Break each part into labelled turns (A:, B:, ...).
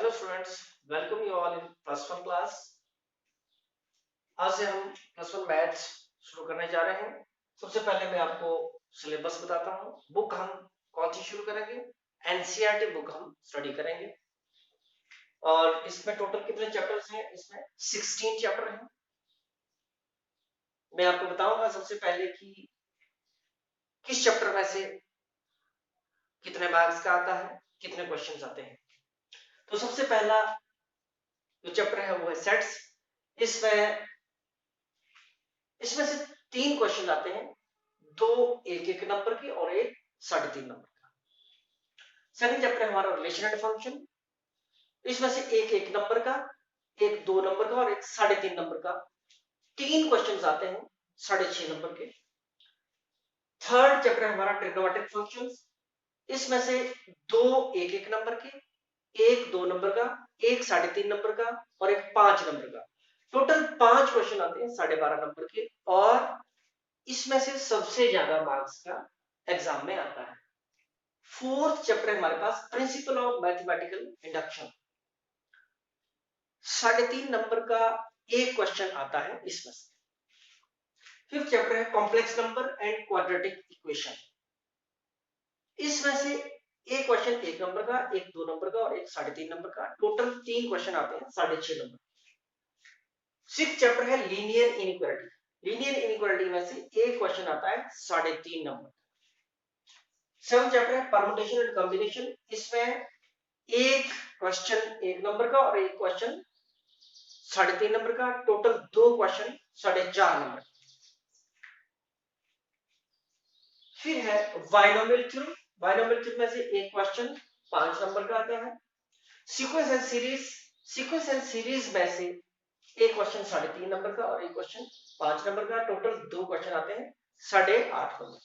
A: Hello students, welcome you all in plus one class. आज से हम प्लस वन मैथ्स शुरू करने जा रहे हैं। सबसे पहले मैं आपको सिलेबस बताता हूँ। बुक हम कौन सी शुरू करेंगे? एनसीईआरटी बुक हम स्टडी करेंगे। और इसमें टोटल कितने चैप्टर्स हैं? इसमें 16 चैप्टर हैं। मैं आपको बताऊंगा सबसे पहले कि किस चैप्टर में से कितने मार्क्स का आता है, कितने क्वेश्चंस आते हैं। तो सबसे पहला जो चैप्टर है वो है सेट्स। इसमें से 3 क्वेश्चन आते हैं, 2 1-1 नंबर के और एक 3.5 नंबर का। सेकंड चैप्टर है हमारा रिलेशन एंड फंक्शन। इसमें से एक 1 नंबर का, एक 2 नंबर का और एक 3.5 नंबर का। 3 क्वेश्चंस आते हैं 6.5 नंबर के। थर्ड चैप्टर है हमारा ट्रिग्नोमेट्रिक फंक्शंस। इसमें से 2 1-1 नंबर के, एक 2 नंबर का, एक 3.5 नंबर का और एक 5 नंबर का। टोटल 5 क्वेश्चन आते हैं 12.5 नंबर के। और इसमें से सबसे ज्यादा मार्क्स का एग्जाम में आता है। फोर्थ चैप्टर है हमारे पास principle of mathematical induction. 3.5 number का एक क्वेश्चन आता है इसमें से। फिफ्थ चैप्टर है complex number and quadratic equation. इसमें से एक क्वेश्चन 1 नंबर का, एक 2 नंबर का और एक 3.5 नंबर का। टोटल 3 क्वेश्चन आते हैं 6.5 नंबर। सिक्स्थ चैप्टर है लीनियर इनइक्वालिटी। लीनियर इनइक्वालिटी में से एक क्वेश्चन आता है 3.5 नंबर। सेवन चैप्टर है परमुटेशन एंड कॉम्बिनेशन। इसमें एक क्वेश्चन 1 नंबर का और एक क्वेश्चन 3.5 नंबर का। Total 2 question 4.5 number. फिर है बाइनोमियल थ्योरम। बाइनोमियल थ्योरम में से एक क्वेश्चन 5 नंबर का आता है। Sequence and series. Sequence and series में से एक क्वेश्चन 3.5 नंबर का और एक क्वेश्चन 5 नंबर का। टोटल 2 क्वेश्चन आते हैं 8.5 नंबर।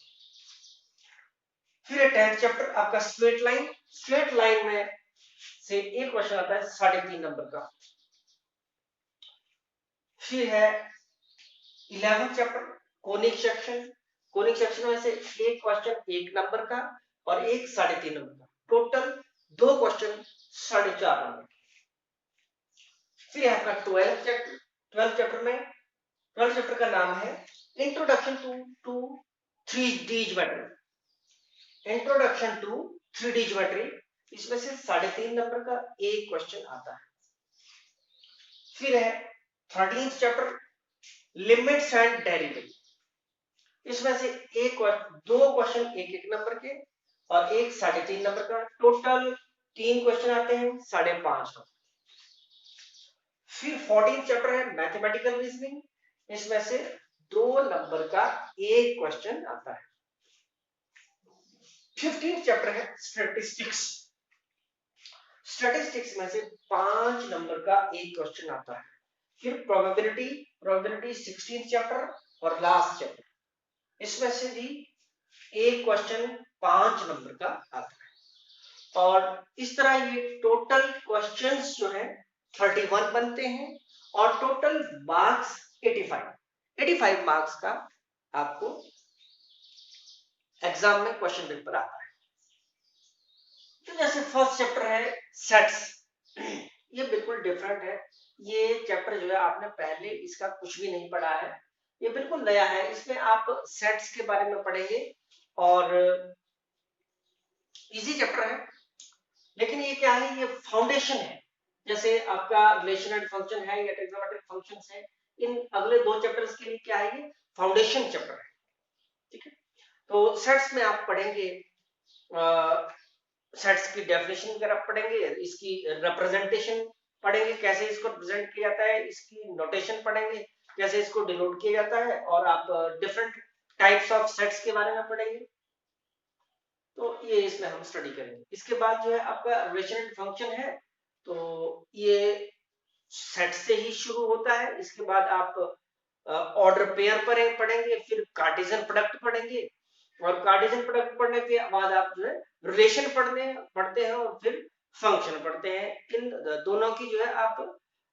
A: फिर है 10th चैप्टर आपका स्ट्रेट लाइन। स्ट्रेट लाइन में से एक क्वेश्चन आता है 3.5 नंबर का। फिर है 11th chapter conic section. Conic section में से एक क्वेश्चन 1 नंबर का और एक 3.5 नंबर का। Total 2 question 4.5 number. फिर है आपका 12th चैप्टर। 12th चैप्टर में 12th चैप्टर का नाम है introduction to 3D geometry. Introduction to 3D geometry. इसमें से 3.5 नंबर का एक क्वेश्चन आता है। फिर है 13th chapter limits and derivative. इसमें से दो क्वेश्चन 1-1 नंबर के और एक 3.5 नंबर का। टोटल 3 क्वेश्चन आते हैं 5.5 नंबर। फिर 14th चैप्टर है मैथमेटिकल रीजनिंग। इसमें से 2 नंबर का एक क्वेश्चन आता है। 15th चैप्टर है स्टैटिस्टिक्स। स्टैटिस्टिक्स में से 5 नंबर का एक क्वेश्चन आता है। फिर प्रोबेबिलिटी 16th चैप्टर और लास्ट चैप्टर। इसमें से भी एक क्वेश्चन 5 नंबर का आता है। और इस तरह ये टोटल क्वेश्चंस जो है 31 बनते हैं और टोटल मार्क्स 85 मार्क्स का आपको एग्जाम में क्वेश्चन पेपर आता है। तो जैसे फर्स्ट चैप्टर है सेट्स। ये बिल्कुल डिफरेंट है। ये चैप्टर जो है आपने पहले इसका कुछ भी नहीं पढ़ा है। ये बिल्कुल नया है। इसमें आप सेट्स के बारे में पढ़ेंगे और इजी चैप्टर है। लेकिन ये क्या है, ये फाउंडेशन है। जैसे आपका रिलेशन एंड फंक्शन है या ट्रिग्नोमेट्रिक फंक्शंस है, इन अगले 2 चैप्टर्स के लिए क्या है, ये फाउंडेशन चैप्टर है। ठीक है। तो सेट्स में आप पढ़ेंगे, सेट्स की डेफिनेशन वगैरह पढ़ेंगे, इसकी रिप्रेजेंटेशन पढ़ेंगे, कैसे इसको रिप्रेजेंट किया जाता है, इसकी नोटेशन पढ़ेंगे, कैसे इसको डिनोट किया जाता है, और आप डिफरेंट टाइप्स ऑफ सेट्स के बारे में पढ़ेंगे। तो ये इसमें हम स्टडी करेंगे। इसके बाद जो है आपका रिलेशन एंड फंक्शन है। तो ये सेट से ही शुरू होता है। इसके बाद आप ऑर्डर पेयर पढ़ेंगे, फिर कार्टेशियन प्रोडक्ट पढ़ेंगे, और कार्टेशियन प्रोडक्ट पढ़ने के बाद आप जो है रिलेशन पढ़ते हैं और फिर फंक्शन पढ़ते हैं। इन दोनों की जो है आप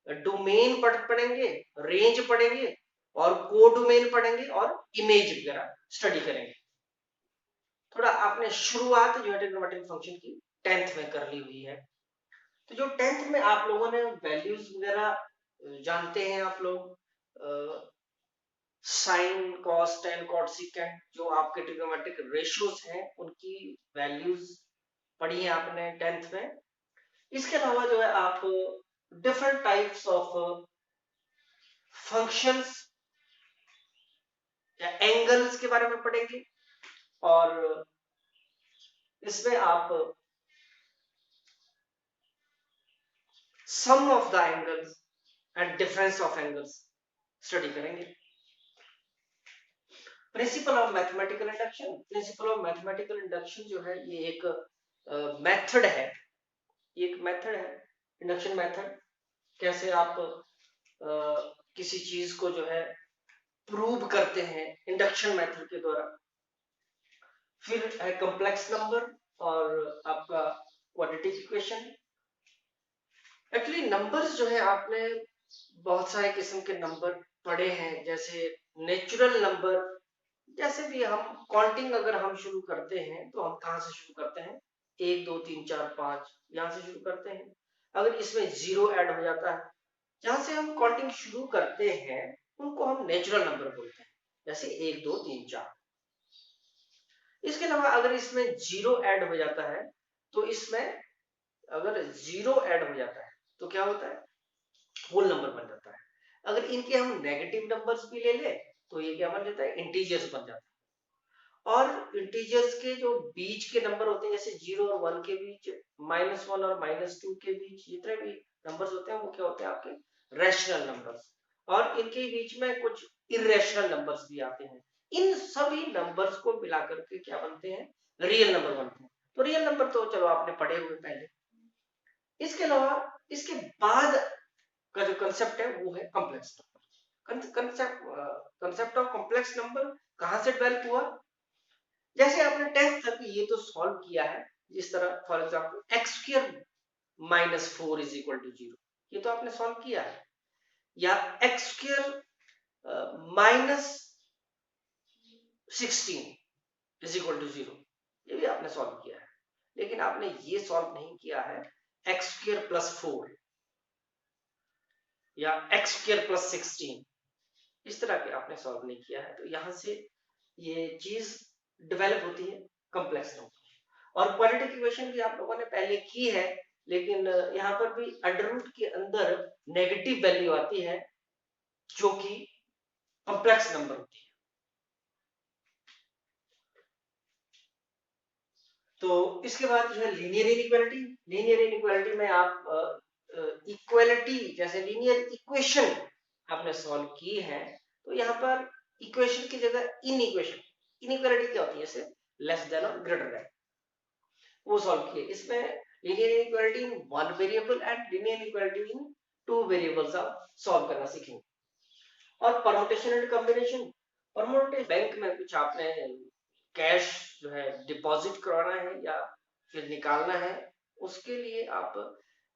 A: डोमेन पढ़ेंगे, रेंज पढ़ेंगे और कोडोमेन पढ़ेंगे और इमेज वगैरह स्टडी करेंगे। थोड़ा आपने शुरुआत जो है ट्रिग्नोमेट्रिक फंक्शन की 10th में कर ली हुई है। तो जो 10th में आप लोगों ने वैल्यूज वगैरह जानते हैं आप लोग, sine cos tan cot secant जो आपके ट्रिग्नोमेट्रिक रेशियोज हैं उनकी वैल्यूज पढ़ी है आपने 10th में। इसके अलावा जो है आप डिफरेंट टाइप्स ऑफ फंक्शंस या एंगल्स के बारे में पढ़ेंगे और इसमें आप sum of the angles and difference of angles study करेंगे। Principle of mathematical induction, principle of mathematical induction जो है ये एक मेथड है, ये एक मेथड है इंडक्शन मेथड। कैसे आप किसी चीज को जो है प्रूव करते हैं इंडक्शन मेथड के द्वारा। फिर है कॉम्प्लेक्स नंबर और आपका क्वाड्रेटिक इक्वेशन। एक्चुअली नंबर्स जो है आपने बहुत सारे किस्म के नंबर पढ़े हैं, जैसे नेचुरल नंबर। जैसे भी हम काउंटिंग अगर हम शुरू करते हैं तो हम कहाँ से शुरू करते हैं, 1 2 3 4 5 यहाँ से शुरू करते हैं। अगर इसमें 0 ऐड हो जाता है, जहां से हम काउंटिंग शुरू करते हैं उनको हम नेचुरल नंबर बोलते हैं, जैसे 1 2 3 4। इसके अलावा अगर इसमें 0 ऐड हो जाता है तो इसमें अगर 0 ऐड हो जाता है तो क्या होता है, होल नंबर बन जाता है। अगर इनके हम नेगेटिव नंबर्स भी ले ले तो ये क्या बन जाता है, इंटीजर्स बन जाता है। और इंटीजर्स के जो बीच के नंबर होते हैं, जैसे 0 और 1 के बीच, -1 और -2 के बीच जितने भी नंबर्स होते हैं वो क्या होते हैं, आपके रैशनल नंबर्स। और इनके बीच में कुछ इरेशनल नंबर्स भी आते हैं। इन सभी नंबर्स को मिलाकर के क्या बनते हैं, रियल नंबर बनते हैं। तो रियल नंबर तो चलो आपने पढ़े हुए पहले। इसके अलावा इसके बाद का जो कंसेप्ट है वो है complex number. Concept of complex number कहां से डेवलप हुआ, जैसे आपने 10th तक ये तो सॉल्व किया है, जिस तरह for example x square -4 is equal to 0, ये तो आपने सॉल्व किया है। या x square -16 is equal to 0, ये भी आपने सॉल्व किया है। लेकिन आपने ये सॉल्व नहीं किया है x स्क्वायर +4 या x स्क्वायर +16, इस तरह के आपने सॉल्व नहीं किया है। तो यहां से ये चीज डेवलप होती है कॉम्प्लेक्स नंबर। और क्वाड्रेटिक इक्वेशन भी आप लोगों ने पहले की है, लेकिन यहाँ पर भी अंडर रूट के अंदर नेगेटिव वैल्यू आती है जो कि कॉम्प्लेक्स नंबर होती है। तो इसके बाद जो है लीनियर इनइक्वालिटी। लीनियर इनइक्वालिटी में आप इक्वालिटी जैसे लीनियर इक्वेशन आपने सॉल्व की है, तो यहाँ पर इक्वेशन की जगह इनइक्वेशन, इनइक्वालिटी क्या होती है, जैसे लेस देन और ग्रेटर देन, वो सॉल्व किए। इसमें linear inequality in one variable and linear inequality in two variables आप सॉल्व करना सीखेंगे। और permutation and combination, permutation bank में कुछ आपने कैश जो है डिपॉजिट करवाना है या फिर निकालना है, उसके लिए आप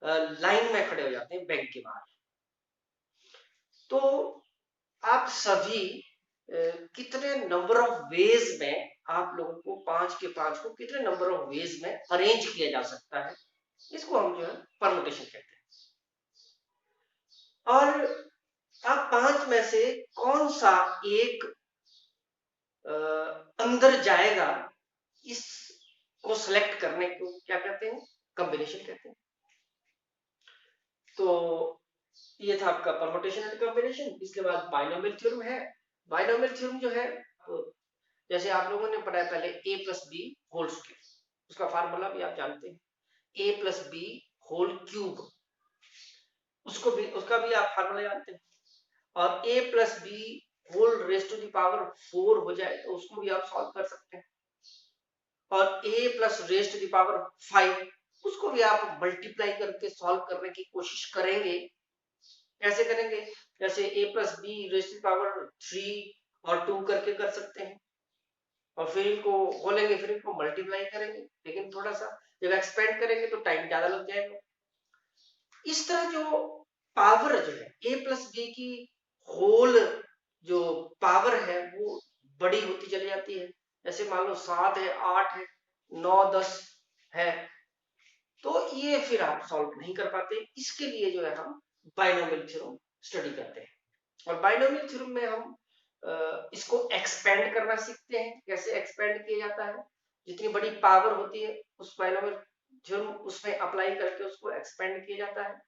A: लाइन में खड़े हो जाते हैं बैंक के बाहर। तो आप सभी कितने नंबर ऑफ वेज में आप लोगों को 5 के 5 को कितने नंबर ऑफ वेज में अरेंज किया जा सकता है, इसको हम जो है परमुटेशन कहते हैं। और आप 5 में से कौन सा एक अंदर जाएगा, इसको सिलेक्ट करने को क्या कहते हैं, कॉम्बिनेशन कहते हैं। तो ये था आपका परमुटेशन एंड कॉम्बिनेशन। इसके बाद बाइनोमियल थ्योरम है। बाइनोमियल थ्योरम जो है, जैसे आप लोगों ने पढ़ा है पहले a+b होल स्क्वायर, उसका फार्मूला भी आप जानते हैं, a+b होल क्यूब, उसको भी, उसका भी आप फार्मूला जानते हैं। और a+b whole raise to the power 4 हो जाए तो उसको भी आप सॉल्व कर सकते हैं। और a plus raise to the power 5, उसको भी आप मल्टीप्लाई करके सॉल्व करने की कोशिश करेंगे। कैसे करेंगे, जैसे a+b raise to the power 3 और 2 करके कर सकते हैं, और फिर इनको बोलेंगे, फिर इनको मल्टीप्लाई करेंगे, लेकिन थोड़ा सा जब एक्सपेंड करेंगे तो टाइम ज्यादा लग जाएगा। इस तरह जो पावर जो है a+b की होल जो पावर है वो बड़ी होती चली जाती है। जैसे मान लो 7 है, 8 है, 9 10 है, तो ये फिर आप सॉल्व नहीं कर पाते। इसके लिए जो है हम बाइनोमियल थ्योरम स्टडी करते हैं, और बाइनोमियल थ्योरम में हम इसको एक्सपेंड करना सीखते हैं, कैसे एक्सपेंड किया जाता है, जितनी बड़ी पावर होती है उस बाइनोमियल थ्योरम उसमें अप्लाई करके उसको एक्सपेंड किया जाता है,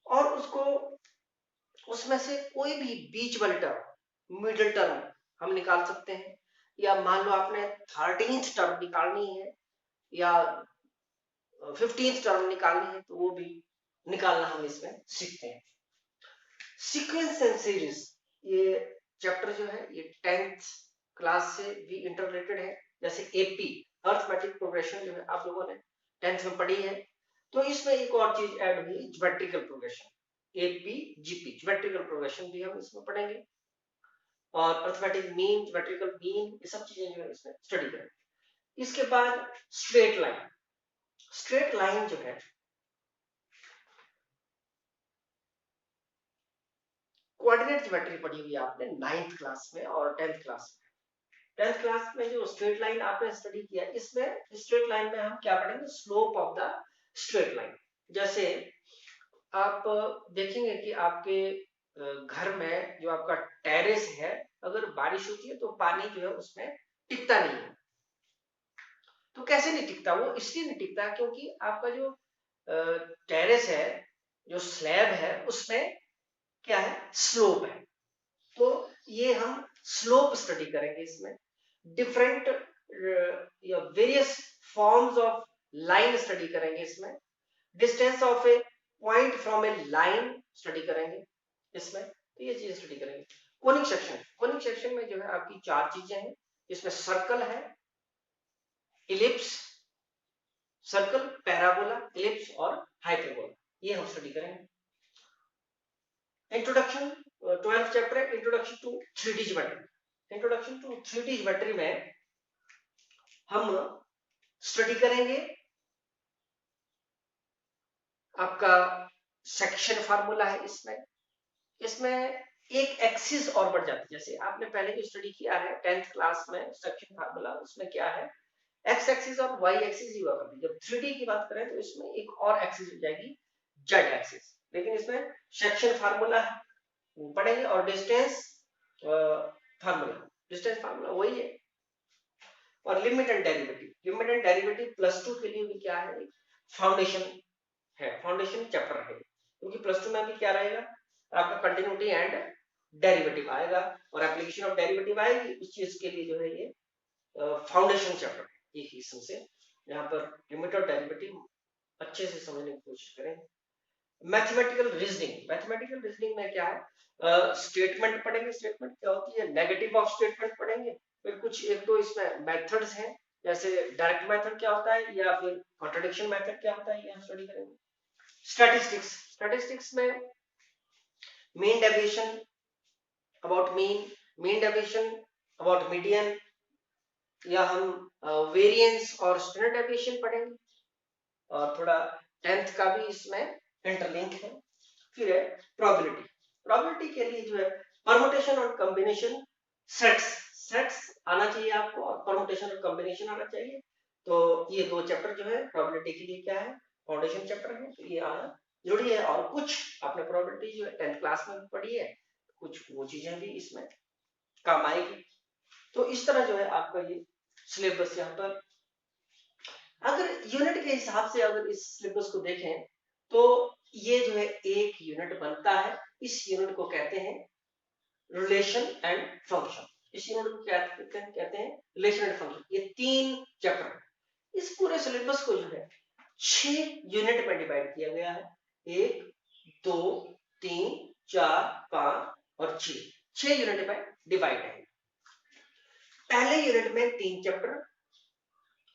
A: और उसको उसमें से कोई भी बीच वाली टर्म, मिडिल टर्म हम निकाल सकते हैं, या मान लो आपने 13th टर्म निकालनी है या 15th टर्म निकालनी है, तो वो भी निकालना हम इसमें सीखते हैं। सीक्वेंस एंड सीरीज, ये चैप्टर जो है ये 10th क्लास से भी इंटर रिलेटेड है। जैसे एपी, अर्थमेटिक प्रोग्रेशन, जो है आप लोगों ने 10th में पढ़ी है, तो इसमें एक और चीज ऐड हुई, geometrical progression, AP GP, geometrical progression भी हम इसमें पढ़ेंगे, और अर्थमेटिक मीन, ज्योमेट्रिकल मीन, ये सब चीजें जो है इसमें स्टडी करेंगे। इसके बाद स्ट्रेट लाइन, स्ट्रेट लाइन जो है कोऑर्डिनेट ज्योमेट्री पढ़ी हुई आपने 9th क्लास में और 10th क्लास में। 10th क्लास में जो स्ट्रेट लाइन आपने स्टडी किया, इसमें स्ट्रेट लाइन में हम क्या पढ़ेंगे, slope of the straight line. जैसे आप देखेंगे कि आपके घर में जो आपका टेरेस है, अगर बारिश होती है तो पानी जो है उसमें टिकता नहीं है। तो कैसे नहीं टिकता? वो इसलिए नहीं टिकता क्योंकि आपका जो टेरेस है, जो स्लैब है, उसमें क्या है, स्लोप है। तो ये हम स्लोप स्टडी करेंगे इसमें, डिफरेंट या various forms of line study करेंगे इसमें, distance of A point from A line study करेंगे इसमें, तो ये चीज स्टडी करेंगे। कोनिक सेक्शन, कोनिक सेक्शन में जो है आपकी 4 चीजें हैं, इसमें सर्कल है, इलिप्स, सर्कल, पैराबोला, इलिप्स और हाइपरबोला, ये हम स्टडी करेंगे। इंट्रोडक्शन, 12th चैप्टर है introduction to 3D geometry. Introduction to 3D geometry में हम स्टडी करेंगे आपका सेक्शन फार्मूला है इसमें। इसमें एक एक्सिस और बढ़ जाती है, जैसे आपने पहले जो स्टडी किया है 10th क्लास में सेक्शन फार्मूला, उसमें क्या है, एक्स एक्सिस और वाई एक्सिस ही हुआ करती है। जब 3D की बात करें तो इसमें एक और एक्सिस हो जाएगी, जेड एक्सिस, लेकिन इसमें सेक्शन फार्मूला पढ़ेंगे, और डिस्टेंस फार्मूला, डिस्टेंस फार्मूला वही है, और limit and derivative, limit and derivative +2 के लिए भी क्या है, फाउंडेशन है, फाउंडेशन चैप्टर है, क्योंकि +2 में भी क्या रहेगा, आपका कंटिन्यूटी एंड डेरिवेटिव आएगा, और एप्लीकेशन ऑफ डेरिवेटिव आएगी, उस चीज के लिए जो है ये फाउंडेशन चैप्टर है। एक किस्म से यहाँ पर लिमिट और डेरिवेटिव अच्छे से समझने की कोशिश करें। मैथमेटिकल रीजनिंग, मैथमेटिकल रीजनिंग में क्या है, स्टेटमेंट पढ़ेंगे, स्टेटमेंट क्या होती है, नेगेटिव ऑफ स्टेटमेंट पढ़ेंगे, फिर कुछ एक दो इसमें मेथड्स हैं, जैसे डायरेक्ट मेथड क्या होता है, या फिर कॉन्ट्रडिक्शन मेथड क्या होता है, ये हम स्टडी करेंगे। स्टैटिस्टिक्स, स्टैटिस्टिक्स में mean deviation, about mean, mean deviation, about median, या हम वेरिएंस और स्टैंडर्ड डेविएशन पढ़ेंगे, और थोड़ा 10th का भी इसमें इंटरलिंक है। फिर है प्रोबेबिलिटी, प्रोबेबिलिटी के लिए जो है परमुटेशन और कॉम्बिनेशन, सेट्स, सेट्स आना चाहिए आपको, और परमुटेशन और कॉम्बिनेशन आना चाहिए। तो ये 2 चैप्टर जो है प्रोबेबिलिटी के लिए क्या है, फाउंडेशन चैप्टर है, तो ये आना जरूरी है। और कुछ आपने प्रोबेबिलिटी जो है 10th क्लास में भी पढ़ी है, कुछ वो चीजें भी इसमें काम आएगी। तो इस तरह जो है आपका ये सिलेबस यहाँ पर, अगर यूनिट के हिसाब से अगर इस सिलेबस को देखें तो ये जो है एक यूनिट बनता है। इस यूनिट को कहते हैं रिलेशन एंड फंक्शन, इस यूनिट को क्या कहते हैं, रिलेशन एंड फंक्शन। ये 3 चैप्टर, इस पूरे सिलेबस को जो है 6 यूनिट में डिवाइड किया गया है, 1 2 3 4 5 और 6 यूनिट में डिवाइड है। पहले यूनिट में 3 चैप्टर,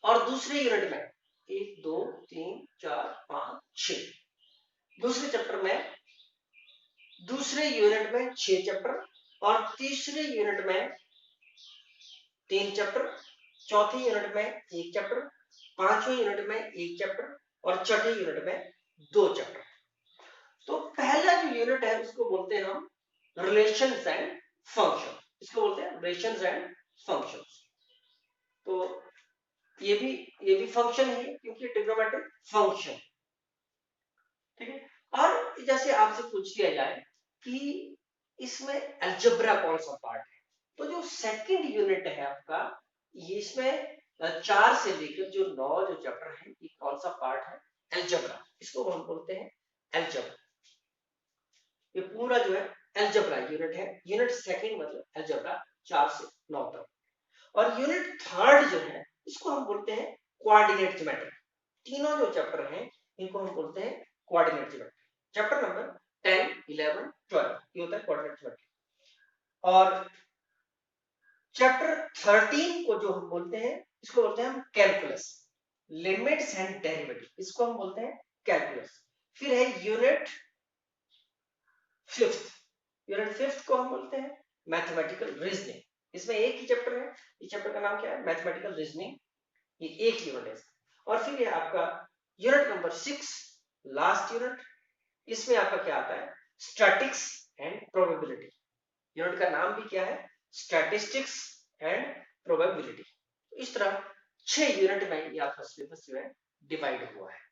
A: और दूसरे यूनिट में 1 2 3 4 5 6, दूसरे चैप्टर में, दूसरे यूनिट में 6 चैप्टर, और तीसरे यूनिट में 3 चैप्टर, चौथे यूनिट में 1 चैप्टर, पांचवें यूनिट में 1 चैप्टर, और छठे यूनिट में 2 चैप्टर। तो पहला जो यूनिट है उसको बोलते हैं हम रिलेशंस एंड फंक्शन, इसको बोलते हैं रिलेशंस एंड फंक्शंस। तो ये भी फंक्शन है क्योंकि ट्रिग्नोमेट्रिक फंक्शन, ठीक है। और जैसे आपसे पूछ लिया जाए कि इसमें अलजेब्रा कौन सा पार्ट है, तो जो सेकंड यूनिट है आपका, ये इसमें 4 से लेकर जो 9 जो चैप्टर है, ये कौन सा पार्ट है, अलजेब्रा, इसको हम बोलते हैं अलजेब्रा। ये पूरा जो है अलजेब्रा यूनिट है। यूनिट सेकंड मतलब अलजेब्रा 4 से 9 तक। और यूनिट थर्ड जो है इसको हम बोलते हैं कोऑर्डिनेट ज्योमेट्री। तीनों जो चैप्टर हैं इनको हम बोलते हैं कोऑर्डिनेट ज्योमेट्री। चैप्टर नंबर 10, 11, 12 ये होता है कोऑर्डिनेट ज्योमेट्री। और चैप्टर 13 को जो हम बोलते हैं, इसको बोलते हैं हम कैलकुलस, लिमिट्स एंड डेरिवेटिव, इसको हम बोलते हैं कैलकुलस। फिर है यूनिट फिफ्थ, यूनिट फिफ्थ को हम बोलते हैं मैथमेटिकल रीजनिंग। इसमें एक ही चैप्टर है, इस चैप्टर का नाम क्या है, मैथमेटिकल रीजनिंग, ये एक यूनिट है। और फिर ये आपका यूनिट नंबर 6, लास्ट यूनिट, इसमें आपका क्या आता है, स्टैटिक्स एंड प्रोबेबिलिटी। यूनिट का नाम भी क्या है, स्टैटिस्टिक्स एंड प्रोबेबिलिटी। इस तरह 6 यूनिट में ये आपका सिलेबस जो है डिवाइड हुआ है।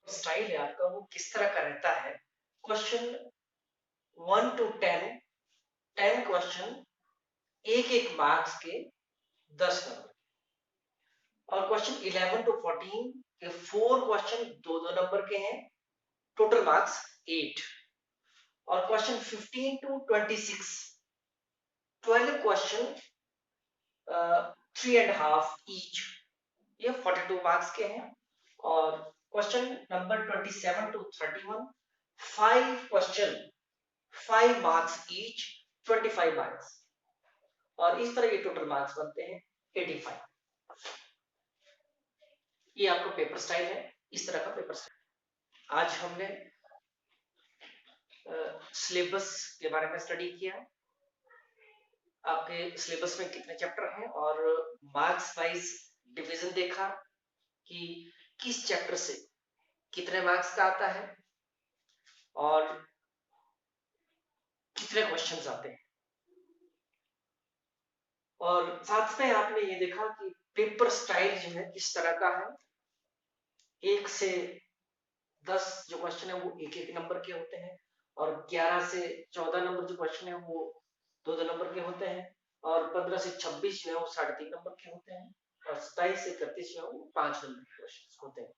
A: स्टाइल है आपका वो किस तरह का रहता है, क्वेश्चन 1 to 10, 10 क्वेश्चन, एक एक मार्क्स के 10 नंबर। और क्वेश्चन 11 to 14 के 4 क्वेश्चन 2-2 नंबर के हैं, टोटल मार्क्स 8। और क्वेश्चन 15 to 26, 12 क्वेश्चन 3.5 ईच, ये 42 मार्क्स के हैं। और question number 27 to 31, 5 question 5 marks each, 25 marks. और इस तरह ये टोटल मार्क्स बनते हैं 85। ये आपका पेपर स्टाइल है, इस तरह का पेपर स्टाइल। आज हमने सिलेबस के बारे में स्टडी किया, आपके सिलेबस में कितने चैप्टर हैं और मार्क्स वाइज डिवीजन देखा कि किस चैप्टर से कितने मार्क्स का आता है और कितने क्वेश्चंस आते हैं। और साथ में आपने ये देखा कि पेपर स्टाइल जो है किस तरह का है, 1 से 10 जो क्वेश्चन है वो एक एक नंबर के होते हैं, और 11 से 14 नंबर जो क्वेश्चन है वो 2-2 नंबर के होते हैं, और 15 से 26 जो है वो 3.5 नंबर के होते हैं, और 27 से 31 जो है वो 5 नंबर के क्वेश्चन होते हैं।